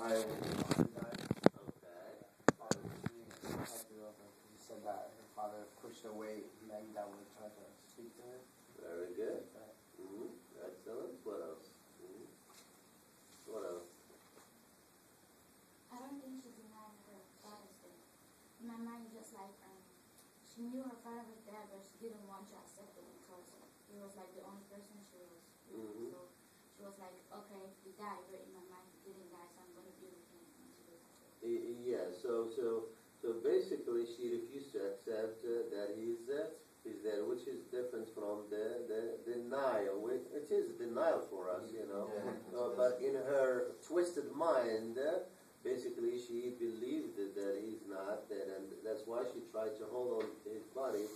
fire when his father died. Okay. Father was really protective of her. He said that her father pushed away men that would try to speak to her. Very good. Excellent. What else? What else? I don't think she denied her father's death. In my mind, just like she knew her father was dead, but she didn't want to accept it because he was like the only person she was with. So she was like, okay, he died, but in my mind, he didn't die, so I'm going to be with him until he dies. Yeah. So basically, she refused to accept that he's dead, which is different from the denial. It is denial for us, you know. Yeah, but in her twisted mind, basically, she believed that he's not dead, and that's why she tried to hold on to his body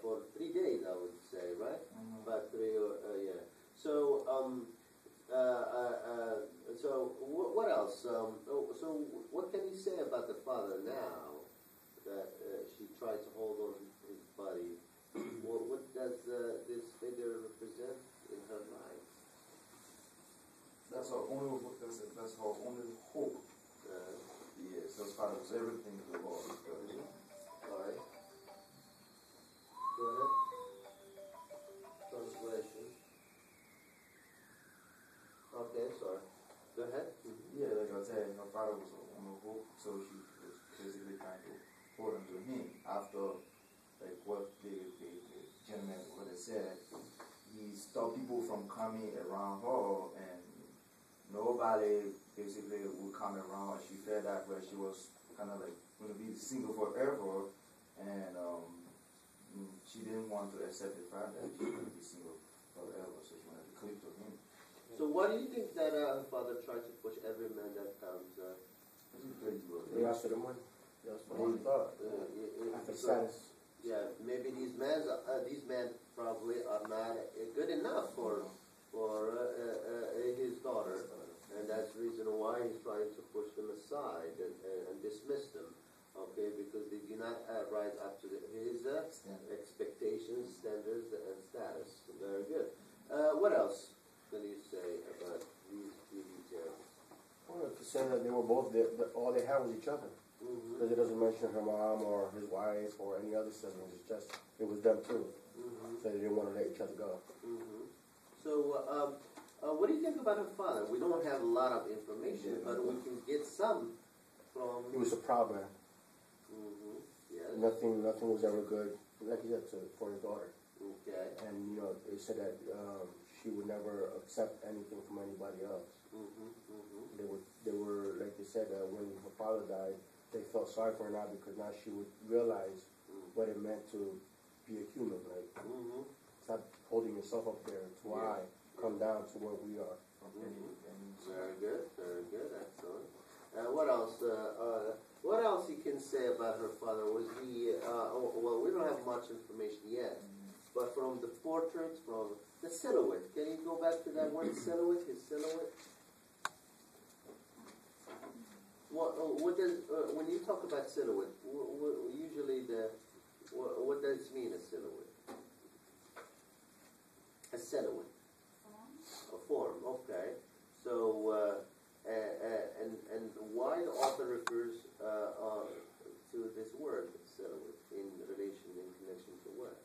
for 3 days, I would say, right? About 3 or yeah. So what else? So what can you say about the father now that she tried to hold on his body? What does this figure represent in her life? That's her only hope. That's her only hope. Yes, her father was everything to her. All right. Go ahead. Translation. Okay, sorry. Go ahead. Yeah, like I was saying, her father was her only hope, so she was basically trying to hold on to him after, like what the gentleman would have said. He stopped people from coming around her, and nobody basically would come around. She felt that where she was kind of like going to be single forever, and she didn't want to accept the fact that she was going to be single forever, so she wanted to cling to him. So why do you think that her father tried to push every man that comes? They asked for the money. That's what he thought. After status. Yeah, maybe these men probably are not good enough for his daughter, and that's the reason why he's trying to push them aside and dismiss them. Okay, because they do not rise up to his expectations, standards, and status. Very good. What else can you say about these few details? Well, to say that they were both all they had was each other. Because it doesn't mention her mom or his wife or any other siblings. It's just, it was them too. So they didn't want to let each other go. So, what do you think about her father? We don't have a lot of information, but we can get some from... He was a proud man. Yes. Nothing was ever good, like you said, for his daughter. Okay. And, you know, they said that she would never accept anything from anybody else. They were, like they said, when her father died, they felt sorry for her now because now she would realize what it meant to be a human. Like, stop holding yourself up there. It's why come down to where we are. Very good, excellent. What else? What else you can say about her father? Was he? Well, we don't have much information yet, but from the portraits, from the silhouette. Can you go back to that word silhouette? His silhouette. What does when you talk about silhouette? Usually what does it mean, a silhouette? A silhouette. A form. Okay. So and why the author refers to this word silhouette in connection to what?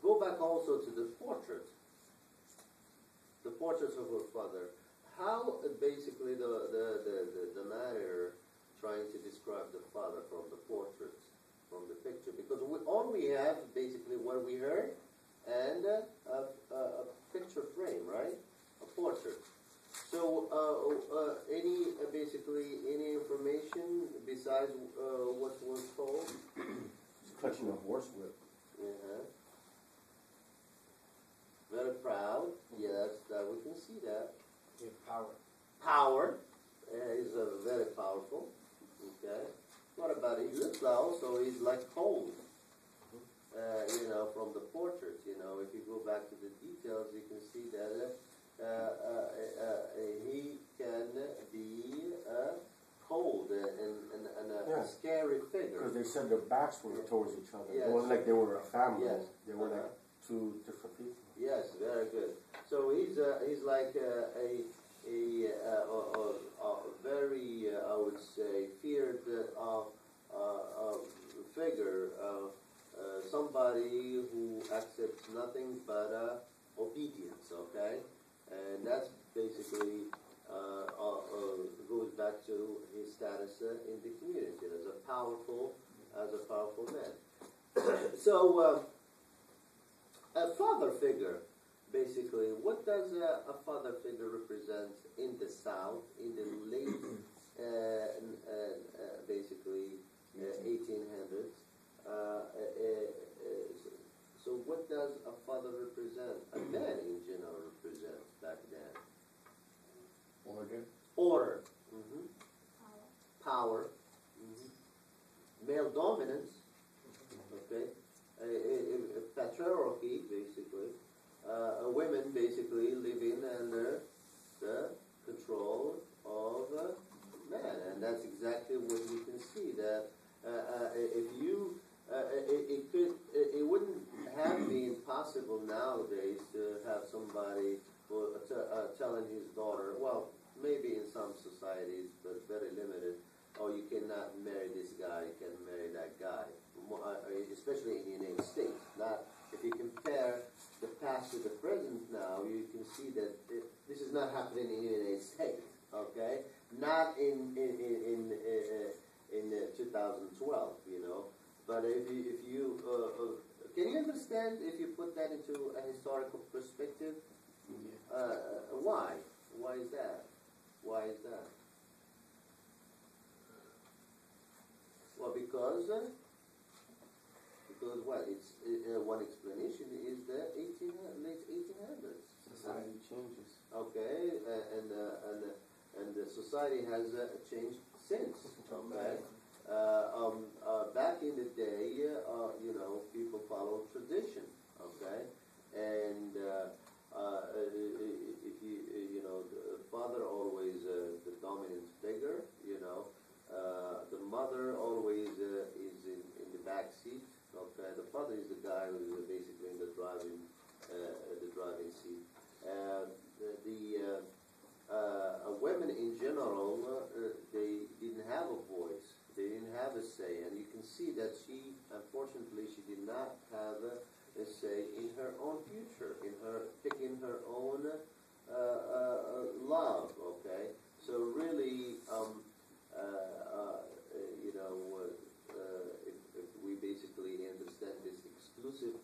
Go back also to the portraits of her father. How basically the matter trying to describe the father from the portraits, from the picture, because all we have is basically what we heard and a picture frame, right? A portrait. So any information besides what was told? He's clutching a horse whip. Very proud. Yes, we can see that. Power. Power. He's very powerful. Okay. What about it? He looks also, he's like cold. From the portrait, if you go back to the details, you can see that he can be cold and a Yeah. scary figure. Because they said their backs were towards each other. Yes. It wasn't like they were a family. Yes. They were Uh-huh. like two different people. Yes, very good. So he's like a very I would say feared figure, somebody who accepts nothing but obedience. Okay, and that's basically goes back to his status in the community as a powerful man. So. A father figure, basically, what does a father figure represent in the South in the late, basically, 1800s? So what does a father represent? A man in general represent back then? Order. Mm-hmm. Power. Mm-hmm. Male dominance. Okay. A patriarchy, basically. Women basically living under the control of man, and that's exactly what we can see. That if you, it wouldn't have been possible nowadays to have somebody telling his daughter, well, maybe in some societies, but very limited. Oh, you cannot marry this guy, you can marry that guy. Especially in the United States. Not, if you compare the past to the present now, you can see that this is not happening in the United States. Okay, not in 2012. You know, but if you can you understand if you put that into a historical perspective? Why? Why is that? Why is that? Well, because what? It's one explanation is the late 1800s. Society changes. Okay, and the society has changed since. Okay, back in the day, you know, people follow tradition. Okay, and if you know, the father always the dominant figure. You know, the mother always is in the back seat. Okay, the father is the guy who is basically in the driving seat. Women in general, they didn't have a voice. They didn't have a say, and you can see that she, unfortunately, she did not have a say in her own future, in her picking her own love. Okay, so really, you know. If we basically understand this exclusive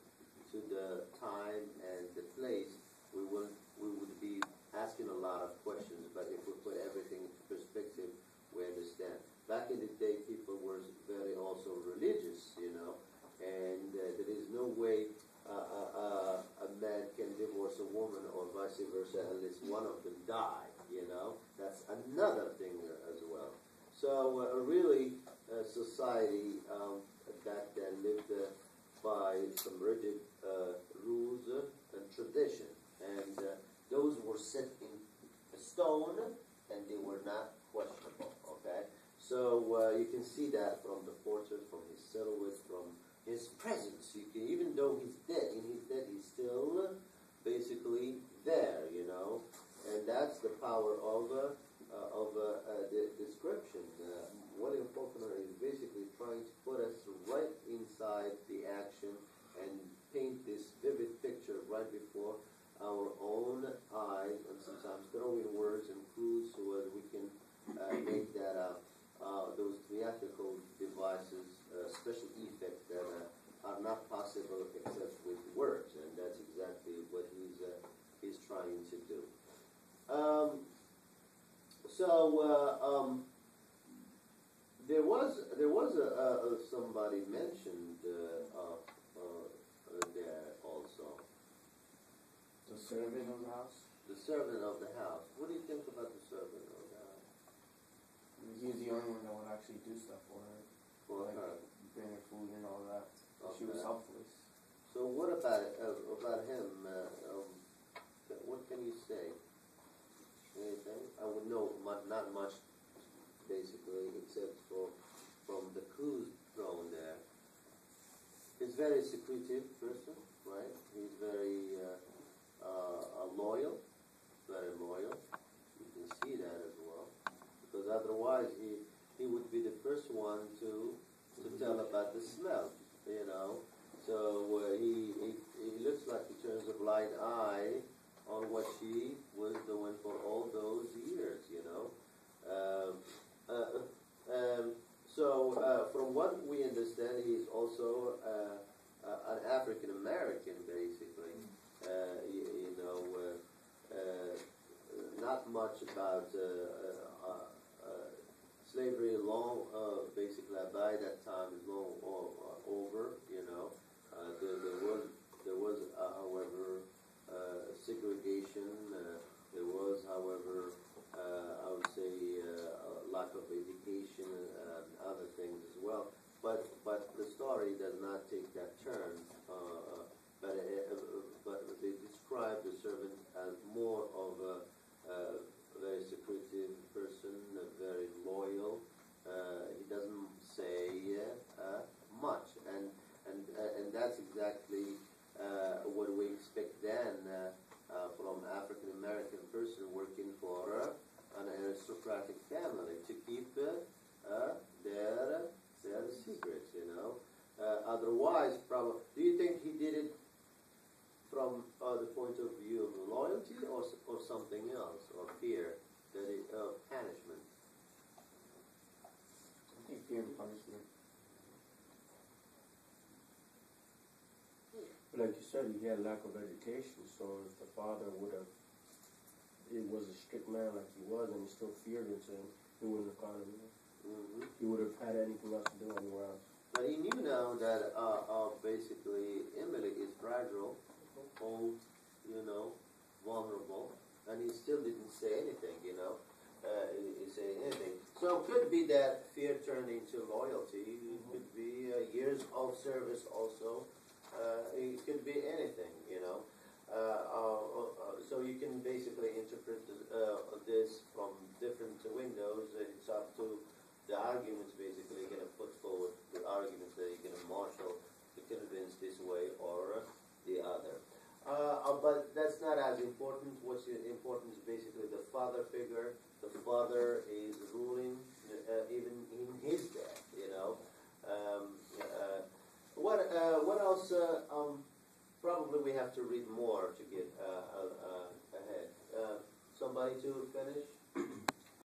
to the time and the place, we would be asking a lot of questions. But if we put everything into perspective, we understand. Back in the day, people were very also religious, you know, and there is no way a man can divorce a woman or vice versa unless one of them die. You know, that's another thing as well. So really, society back then lived by some rigid rules and tradition, and those were set in stone, and they were not questionable. Okay, so you can see that from the portrait, from his silhouette, from his presence. You can, even though he's dead, he's still basically there. You know, and that's the power of the description. William Faulkner is basically trying to put us right inside the action and paint this vivid picture right before our own eyes, and sometimes throw in words and clues so that we can make that those theatrical devices, special effects that are not possible except with words, and that's exactly what he's trying to do. There was somebody mentioned there also. The servant of the house? The servant of the house. What do you think about the servant of the house? He was the only one that would actually do stuff for her. For like her. bring her food and all that. Okay. She was helpless. So what about him? What can you say? Anything? I would know not much basically, except from the cruise drone there. He's very secretive person, right? He's very loyal, very loyal. You can see that as well, because otherwise he would be the first one to tell about the smell, you know. So he looks like he turns a blind eye on what she was doing for all those years, you know. From what we understand, he's also an African American, basically. You know, not much about slavery. Long, basically, by that time is long over. You know, there was, however, segregation. There was, however, I would say, lack of education and other things as well. But the story does not take that turn. But they describe the servant as more of a very secretive person, very loyal. He doesn't say much, and that's exactly what we expect then from African American person working for an aristocratic family to keep their secrets, you know. Otherwise, probably, do you think he did it from the point of view of loyalty or something else, or fear, punishment? I think fear and punishment. Like you said, he had lack of education, so if the father it was a strict man like he was, and he still feared him, so he wouldn't have gone anywhere. Mm-hmm. He would have had anything else to do anywhere else. But he knew now that basically Emily is fragile, old, you know, vulnerable, and he still didn't say anything, you know. He said anything. So it could be that fear turned into loyalty. It could be years of service also. It could be anything, you know. So you can basically interpret this from different windows. It's up to the arguments basically you're going to put forward, the arguments that you're going to marshal to convince this way or the other. But that's not as important. What's important is basically the father figure. The father is ruling even in his death, you know. What else? Probably we have to read more to get ahead. Somebody to finish?